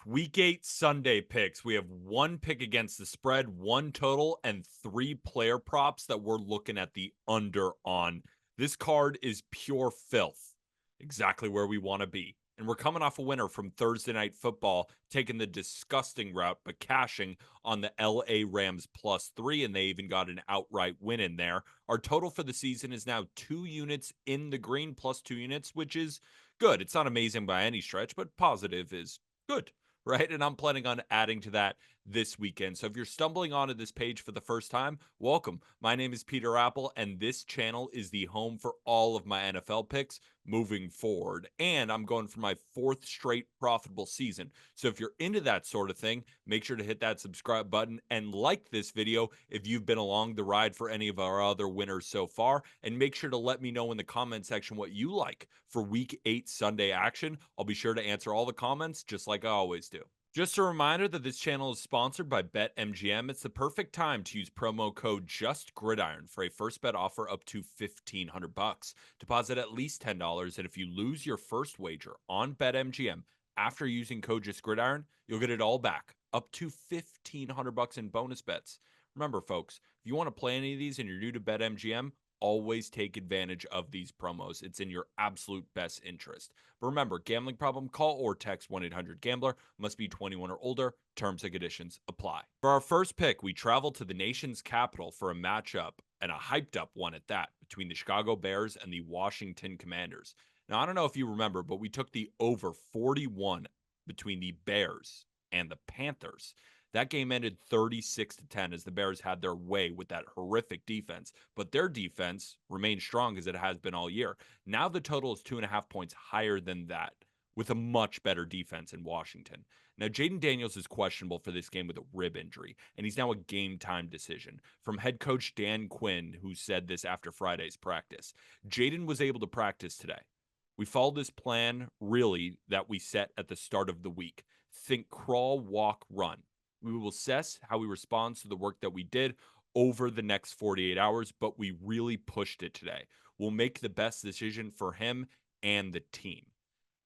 Week 8 Sunday picks. We have one pick against the spread, one total, and three player props that we're looking at the under on. This card is pure filth, exactly where we want to be. And we're coming off a winner from Thursday Night Football, taking the disgusting route, but cashing on the LA Rams +3, and they even got an outright win in there. Our total for the season is now 2 units in the green, +2 units, which is good. It's not amazing by any stretch, but positive is good, right? And I'm planning on adding to that this weekend. So if you're stumbling onto this page for the first time, welcome. My name is Peter Apple, and this channel is the home for all of my NFL picks moving forward. And I'm going for my fourth straight profitable season. So if you're into that sort of thing, make sure to hit that subscribe button and like this video if you've been along the ride for any of our other winners so far. And make sure to let me know in the comment section what you like for week 8 Sunday action. I'll be sure to answer all the comments just like I always do. Just a reminder that this channel is sponsored by BetMGM. It's the perfect time to use promo code JustGridiron for a first bet offer up to $1,500. Deposit at least $10, and if you lose your first wager on BetMGM after using code JustGridiron, you'll get it all back, up to $1,500 in bonus bets. Remember, folks, if you want to play any of these and you're new to BetMGM, always take advantage of these promos. It's in your absolute best interest. But remember, gambling problem, call or text 1-800-GAMBLER. Must be 21 or older. Terms and conditions apply. For our first pick, we travel to the nation's capital for a matchup, and a hyped up one at that, between the Chicago Bears and the Washington Commanders. Now, I don't know if you remember, but we took the over 41 between the Bears and the Panthers. That game ended 36-10 as the Bears had their way with that horrific defense, but their defense remained strong as it has been all year. Now the total is 2.5 points higher than that, with a much better defense in Washington. Now, Jaden Daniels is questionable for this game with a rib injury, and he's now a game-time decision. From head coach Dan Quinn, who said this after Friday's practice. Jaden was able to practice today. We followed this plan, really, that we set at the start of the week. Think crawl, walk, run. We will assess how he responds to the work that we did over the next 48 hours, but we really pushed it today. We'll make the best decision for him and the team.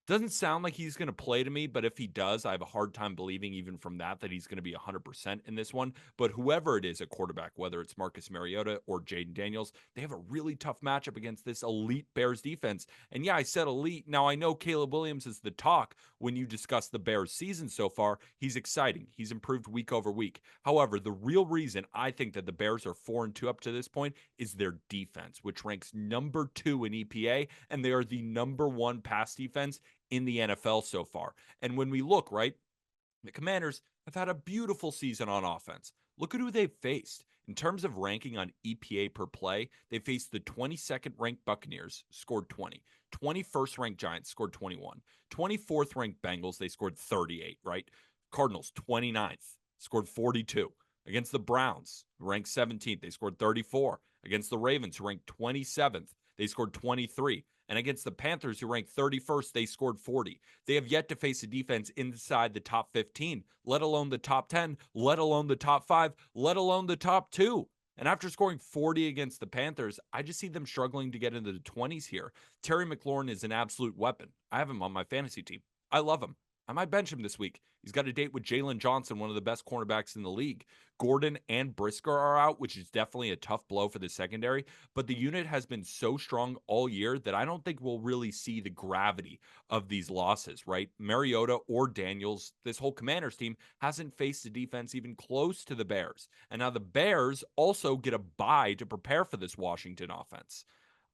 Doesn't sound like he's going to play to me, but if he does, I have a hard time believing even from that he's going to be 100% in this one. But whoever it is at quarterback, whether it's Marcus Mariota or Jaden Daniels, they have a really tough matchup against this elite Bears defense. And yeah, I said elite. Now, I know Caleb Williams is the talk when you discuss the Bears season so far. He's exciting. He's improved week over week. However, the real reason I think that the Bears are 4-2 up to this point is their defense, which ranks number 2 in EPA, and they are the number 1 pass defense in the NFL so far. And when we look, right, the Commanders have had a beautiful season on offense. Look at who they've faced. In terms of ranking on EPA per play, they faced the 22nd ranked Buccaneers, scored 20. 21st ranked Giants scored 21. 24th ranked Bengals, they scored 38, right? Cardinals, 29th, scored 42. Against the Browns, ranked 17th, they scored 34. Against the Ravens, who ranked 27th, they scored 23. And against the Panthers, who ranked 31st, they scored 40. They have yet to face a defense inside the top 15, let alone the top 10, let alone the top 5, let alone the top 2. And after scoring 40 against the Panthers, I just see them struggling to get into the 20s here. Terry McLaurin is an absolute weapon. I have him on my fantasy team. I love him. I might bench him this week. He's got a date with Jalen Johnson, one of the best cornerbacks in the league. Gordon and Brisker are out, which is definitely a tough blow for the secondary. But the unit has been so strong all year that I don't think we'll really see the gravity of these losses, right? Mariota or Daniels, this whole Commanders team hasn't faced a defense even close to the Bears. And now the Bears also get a bye to prepare for this Washington offense.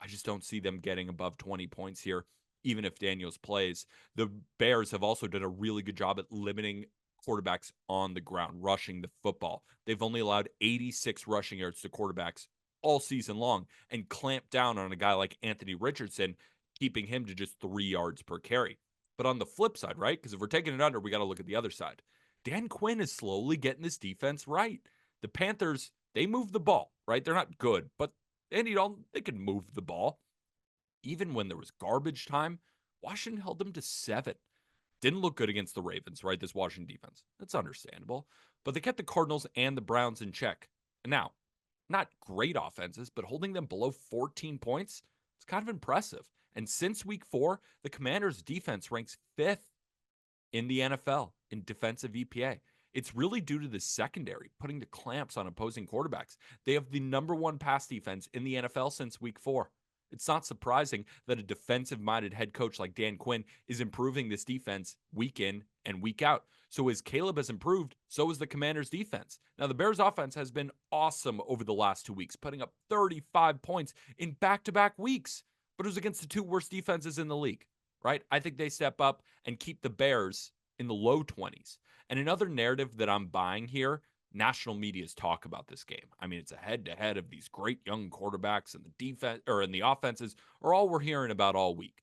I just don't see them getting above 20 points here, even if Daniels plays. The Bears have also done a really good job at limiting quarterbacks on the ground, rushing the football. They've only allowed 86 rushing yards to quarterbacks all season long and clamped down on a guy like Anthony Richardson, keeping him to just 3 yards per carry. But on the flip side, right? Because if we're taking it under, we got to look at the other side. Dan Quinn is slowly getting this defense right. The Panthers, they move the ball, right? They're not good, but they can move the ball. Even when there was garbage time, Washington held them to 7. Didn't look good against the Ravens, right? This Washington defense. That's understandable. But they kept the Cardinals and the Browns in check. And now, not great offenses, but holding them below 14 points, it's kind of impressive. And since week 4, the Commanders' defense ranks 5th in the NFL in defensive EPA. It's really due to the secondary putting the clamps on opposing quarterbacks. They have the number one pass defense in the NFL since week 4. It's not surprising that a defensive minded head coach like Dan Quinn is improving this defense week in and week out. So as Caleb has improved, so has the Commanders' defense. Now, the Bears' offense has been awesome over the last 2 weeks, putting up 35 points in back-to-back weeks. But it was against the 2 worst defenses in the league, right? I think they step up and keep the Bears in the low 20s. And another narrative that I'm buying here, national media's talk about this game. I mean, it's a head-to-head of these great young quarterbacks, and the defense or in the offenses are all we're hearing about all week.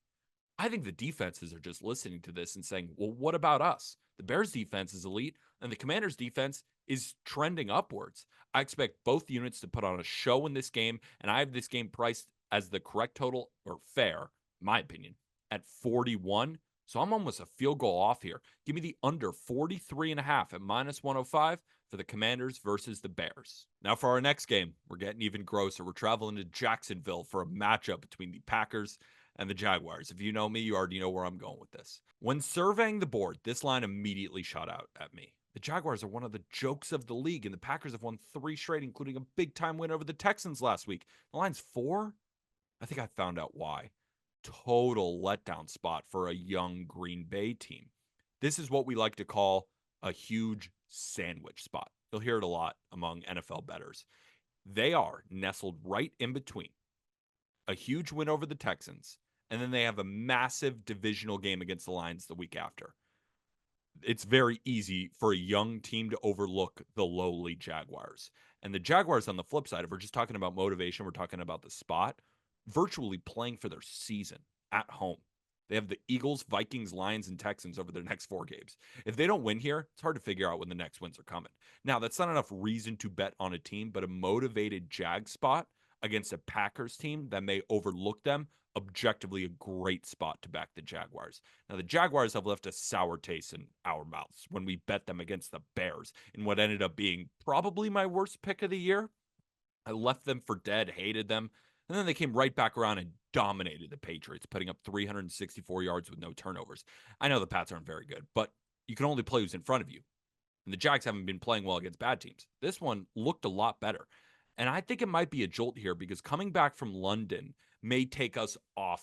I think the defenses are just listening to this and saying, well, what about us? The Bears defense is elite, and the Commanders defense is trending upwards. I expect both units to put on a show in this game, and I have this game priced as the correct total, or fair, in my opinion, at 41. So I'm almost a field goal off here. Give me the under 43.5 at minus 105 for the Commanders versus the Bears. Now for our next game, we're getting even grosser. We're traveling to Jacksonville for a matchup between the Packers and the Jaguars. If you know me, you already know where I'm going with this. When surveying the board, this line immediately shot out at me. The Jaguars are one of the jokes of the league, and the Packers have won 3 straight, including a big-time win over the Texans last week. The line's 4? I think I found out why. Total letdown spot for a young Green Bay team. This is what we like to call a huge sandwich spot. You'll hear it a lot among NFL bettors. They are nestled right in between a huge win over the Texans, and then they have a massive divisional game against the Lions the week after. It's very easy for a young team to overlook the lowly Jaguars. And the Jaguars, on the flip side, if we're just talking about motivation, we're talking about the spot, virtually playing for their season at home. They have the Eagles, Vikings, Lions, and Texans over their next 4 games. If they don't win here, it's hard to figure out when the next wins are coming. Now, that's not enough reason to bet on a team, but a motivated Jag spot against a Packers team that may overlook them, objectively a great spot to back the Jaguars. Now, the Jaguars have left a sour taste in our mouths when we bet them against the Bears in what ended up being probably my worst pick of the year. I left them for dead, hated them, and then they came right back around and dominated the Patriots, putting up 364 yards with no turnovers. I know the Pats aren't very good, but you can only play who's in front of you. And the Jags haven't been playing well against bad teams. This one looked a lot better. And I think it might be a jolt here because coming back from London may take us off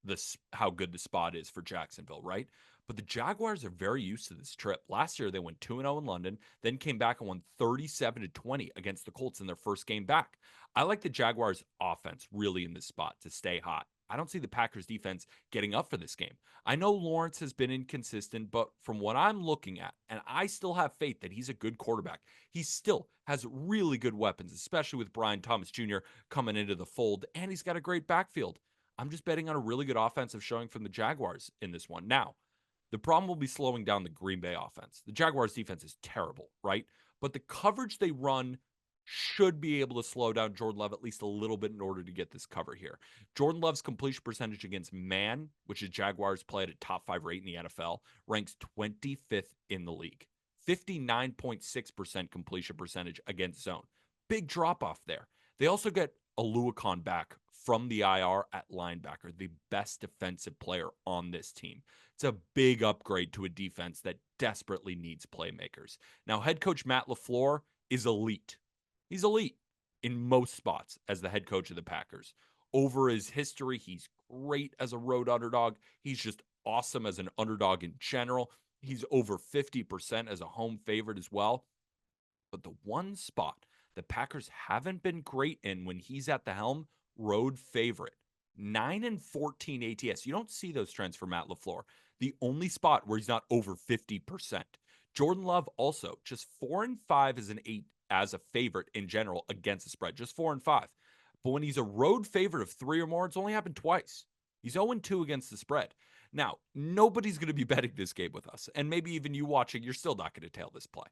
this how good the spot is for Jacksonville, right? But the Jaguars are very used to this trip. Last year they went 2-0 in London, then came back and won 37-20 against the Colts in their first game back. I like the Jaguars offense really in this spot to stay hot. I don't see the Packers defense getting up for this game. I know Lawrence has been inconsistent, but from what I'm looking at, and I still have faith that he's a good quarterback, he still has really good weapons, especially with Brian Thomas Jr. coming into the fold, and he's got a great backfield. I'm just betting on a really good offensive showing from the Jaguars in this one. Now, the problem will be slowing down the Green Bay offense. The Jaguars defense is terrible, right? But the coverage they run should be able to slow down Jordan Love at least a little bit in order to get this cover here. Jordan Love's completion percentage against man, which is Jaguars play at a top 5 rate in the NFL, ranks 25th in the league. 59.6% completion percentage against zone. Big drop off there. They also get Aluakon back from the IR at linebacker, the best defensive player on this team. It's a big upgrade to a defense that desperately needs playmakers. Now, head coach Matt LaFleur is elite. He's elite in most spots as the head coach of the Packers. Over his history, he's great as a road underdog. He's just awesome as an underdog in general. He's over 50% as a home favorite as well. But the one spot the Packers haven't been great in when he's at the helm, road favorite. 9-14 ATS. You don't see those trends for Matt LaFleur. The only spot where he's not over 50%. Jordan Love also just 4-5 as a favorite in general against the spread. Just 4-5. But when he's a road favorite of 3 or more, it's only happened twice. He's 0-2 against the spread. Now, nobody's going to be betting this game with us. And maybe even you watching, you're still not going to tail this play,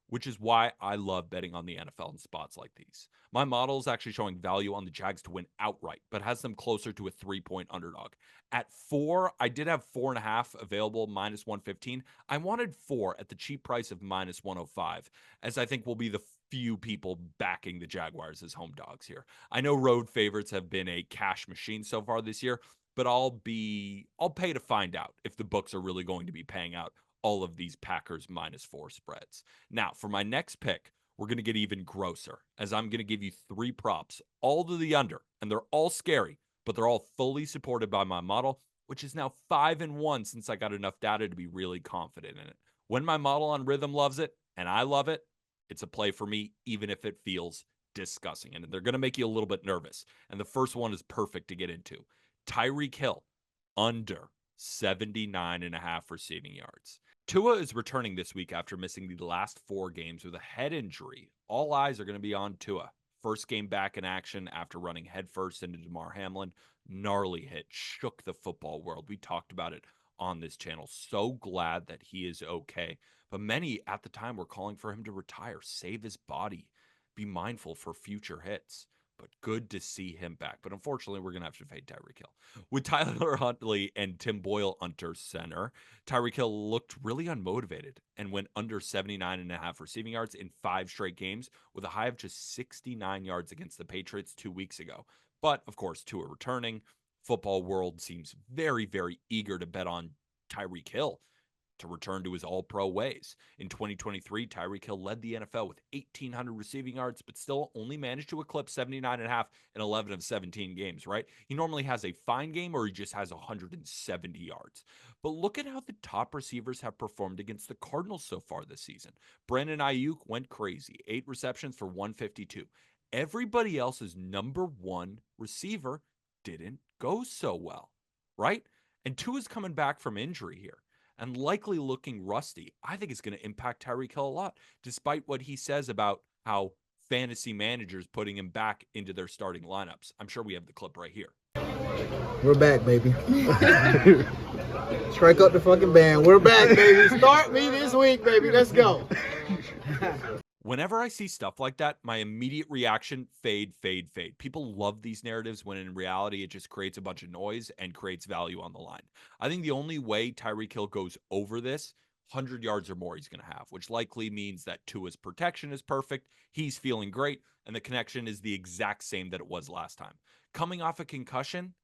which is why I love betting on the NFL in spots like these. My model is actually showing value on the Jags to win outright, but has them closer to a 3-point underdog. At 4, I did have 4.5 available, minus 115. I wanted 4 at the cheap price of minus 105, as I think will be the few people backing the Jaguars as home dogs here. I know road favorites have been a cash machine so far this year, but I'll pay to find out if the books are really going to be paying out all of these Packers -4 spreads. Now, for my next pick, we're going to get even grosser, as I'm going to give you 3 props, all to the under, and they're all scary, but they're all fully supported by my model, which is now 5-1 since I got enough data to be really confident in it. When my model on Rithmm loves it, and I love it, it's a play for me, even if it feels disgusting. And they're going to make you a little bit nervous. And the first one is perfect to get into. Tyreek Hill, under 79.5 receiving yards. Tua is returning this week after missing the last 4 games with a head injury. All eyes are going to be on Tua. First game back in action after running headfirst into Damar Hamlin. Gnarly hit, shook the football world. We talked about it on this channel. So glad that he is okay. But many at the time were calling for him to retire, save his body, be mindful for future hits. But good to see him back. But unfortunately, we're going to have to fade Tyreek Hill. With Tyler Huntley and Tim Boyle under center, Tyreek Hill looked really unmotivated and went under 79.5 receiving yards in 5 straight games with a high of just 69 yards against the Patriots 2 weeks ago. But, of course, Tua returning. Football world seems very, very eager to bet on Tyreek Hill to return to his all-pro ways. In 2023, Tyreek Hill led the NFL with 1,800 receiving yards, but still only managed to eclipse 79.5 in 11 of 17 games, right? He normally has a fine game or he just has 170 yards. But look at how the top receivers have performed against the Cardinals so far this season. Brandon Ayuk went crazy, 8 receptions for 152. Everybody else's number 1 receiver didn't go so well, right? And Tua's coming back from injury here and likely looking rusty. I think it's going to impact Tyreek Hill a lot, despite what he says about how fantasy managers putting him back into their starting lineups. I'm sure we have the clip right here. We're back, baby. Strike up the fucking band. We're back, baby. Start me this week, baby. Let's go. Whenever I see stuff like that, my immediate reaction, fade, fade, fade. People love these narratives when in reality, it just creates a bunch of noise and creates value on the line. I think the only way Tyreek Hill goes over this, 100 yards or more he's going to have, which likely means that Tua's protection is perfect, he's feeling great, and the connection is the exact same that it was last time. Coming off a concussion,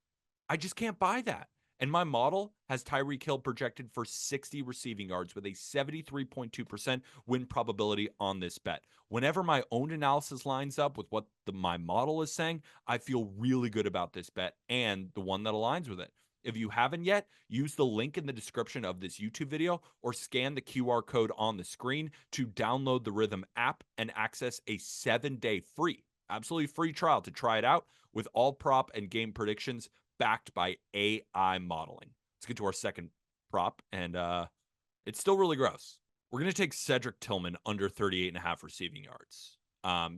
I just can't buy that. And my model has Tyreek Hill projected for 60 receiving yards with a 73.2% win probability on this bet. Whenever my own analysis lines up with what my model is saying, I feel really good about this bet and the one that aligns with it. If you haven't yet, use the link in the description of this YouTube video or scan the QR code on the screen to download the Rithmm app and access a 7-day free, absolutely free trial to try it out with all prop and game predictions backed by AI modeling. Let's get to our second prop, and it's still really gross. We're going to take Cedric Tillman under 38.5 receiving yards.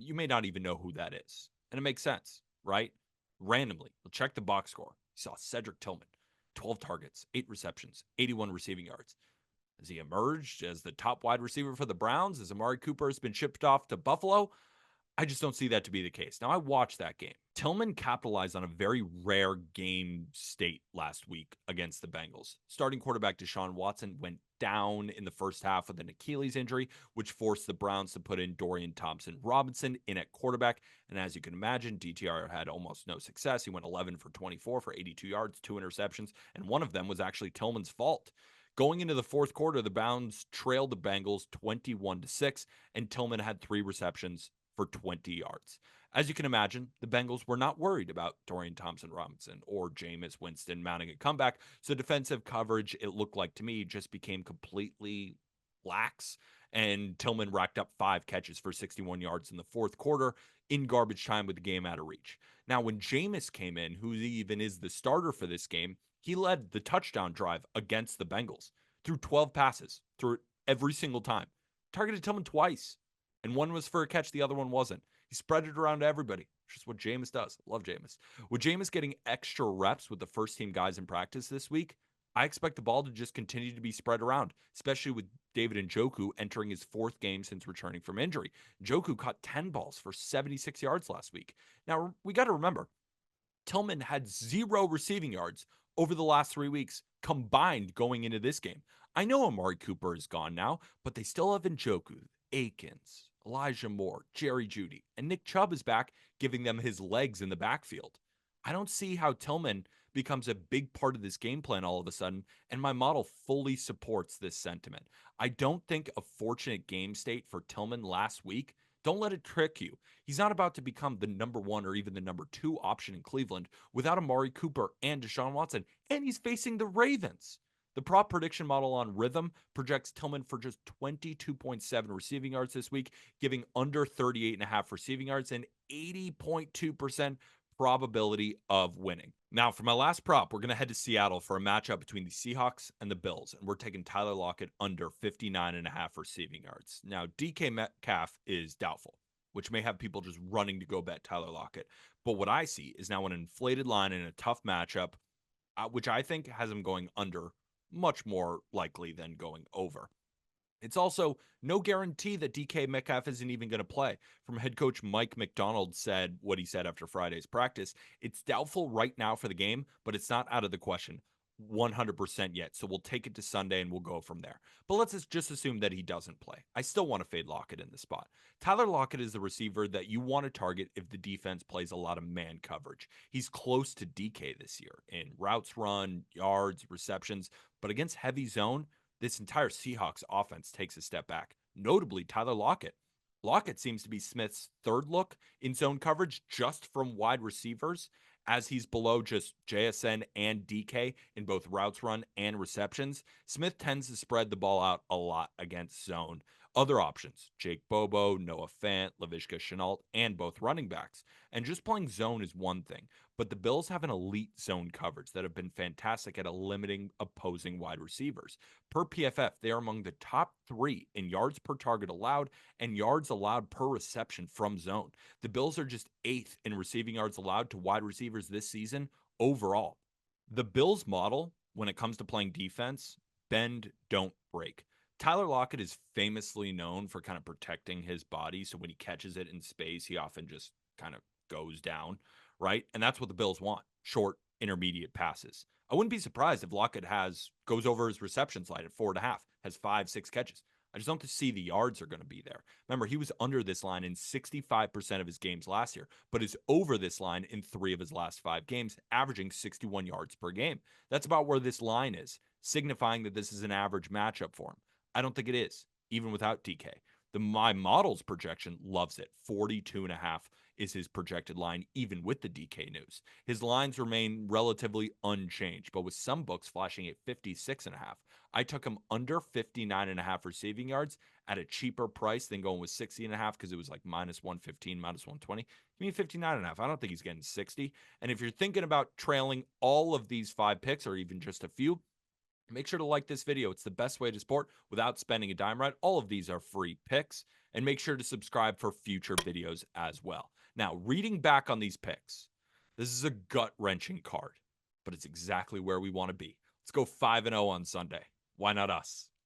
You may not even know who that is, and it makes sense, right? Randomly, we'll check the box score. You saw Cedric Tillman, 12 targets, 8 receptions, 81 receiving yards. Has he emerged as the top wide receiver for the Browns? As Amari Cooper has been shipped off to Buffalo? I just don't see that to be the case. Now, I watched that game. Tillman capitalized on a very rare game state last week against the Bengals. Starting quarterback Deshaun Watson went down in the first half with an Achilles injury, which forced the Browns to put in Dorian Thompson-Robinson in at quarterback. And as you can imagine, DTR had almost no success. He went 11 for 24 for 82 yards, 2 interceptions, and one of them was actually Tillman's fault. Going into the fourth quarter, the Browns trailed the Bengals 21-6, and Tillman had 3 receptions for 20 yards. As you can imagine, the Bengals were not worried about Dorian Thompson-Robinson or Jameis Winston mounting a comeback, so defensive coverage, it looked like to me, just became completely lax, and Tillman racked up 5 catches for 61 yards in the fourth quarter in garbage time with the game out of reach. Now, when Jameis came in, who even is the starter for this game, he led the touchdown drive against the Bengals, threw 12 passes, threw it every single time, targeted Tillman twice. And one was for a catch, the other one wasn't. He spread it around to everybody, which is what Jameis does. Love Jameis. With Jameis getting extra reps with the first-team guys in practice this week, I expect the ball to just continue to be spread around, especially with David Njoku entering his 4th game since returning from injury. Njoku caught 10 balls for 76 yards last week. Now, we got to remember, Tillman had 0 receiving yards over the last 3 weeks combined going into this game. I know Amari Cooper is gone now, but they still have Njoku, Akins, Elijah Moore, Jerry Jeudy, and Nick Chubb is back, giving them his legs in the backfield. I don't see how Tillman becomes a big part of this game plan all of a sudden, and my model fully supports this sentiment. I don't think a fortunate game state for Tillman last week. Don't let it trick you. He's not about to become the number 1 or even the number 2 option in Cleveland without Amari Cooper and Deshaun Watson, and he's facing the Ravens. The prop prediction model on Rithmm projects Tillman for just 22.7 receiving yards this week, giving under 38.5 receiving yards and 80.2% probability of winning. Now, for my last prop, we're going to head to Seattle for a matchup between the Seahawks and the Bills, and we're taking Tyler Lockett under 59.5 receiving yards. Now, DK Metcalf is doubtful, which may have people just running to go bet Tyler Lockett. But what I see is now an inflated line in a tough matchup, which I think has him going under much more likely than going over. It's also no guarantee that DK Metcalf isn't even going to play. From head coach Mike McDonald said what he said after Friday's practice. It's doubtful right now for the game, but it's not out of the question 100% yet. So we'll take it to Sunday and we'll go from there. But let's just assume that he doesn't play. I still want to fade Lockett in the spot. Tyler Lockett is the receiver that you want to target if the defense plays a lot of man coverage. He's close to DK this year in routes run, yards, receptions, but against heavy zone, this entire Seahawks offense takes a step back, notably Tyler Lockett. Lockett seems to be Smith's third look in zone coverage just from wide receivers, as he's below just JSN and DK in both routes run and receptions. Smith tends to spread the ball out a lot against zone. Other options, Jake Bobo, Noah Fant, Laviska Shenault, and both running backs. And just playing zone is one thing, but the Bills have an elite zone coverage that have been fantastic at limiting opposing wide receivers. Per PFF, they are among the top 3 in yards per target allowed and yards allowed per reception from zone. The Bills are just 8th in receiving yards allowed to wide receivers this season overall. The Bills model, when it comes to playing defense, bend, don't break. Tyler Lockett is famously known for kind of protecting his body. So when he catches it in space, he often just kind of goes down, right? And that's what the Bills want, short, intermediate passes. I wouldn't be surprised if Lockett goes over his reception slide at 4.5, has 5-6 catches. I just don't see the yards are going to be there. Remember, he was under this line in 65% of his games last year, but is over this line in 3 of his last 5 games, averaging 61 yards per game. That's about where this line is, signifying that this is an average matchup for him. I don't think it is, even without DK. My model's projection loves it. 42.5 is his projected line, even with the DK news. His lines remain relatively unchanged, but with some books flashing at 56.5. I took him under 59.5 receiving yards at a cheaper price than going with 60.5 because it was like minus 115, minus 120. Give me 59.5. I don't think he's getting 60. And if you're thinking about trailing all of these 5 picks or even just a few, make sure to like this video. It's the best way to support without spending a dime, right? All of these are free picks. And make sure to subscribe for future videos as well. Now, reading back on these picks, this is a gut-wrenching card, but it's exactly where we want to be. Let's go 5-0 on Sunday. Why not us?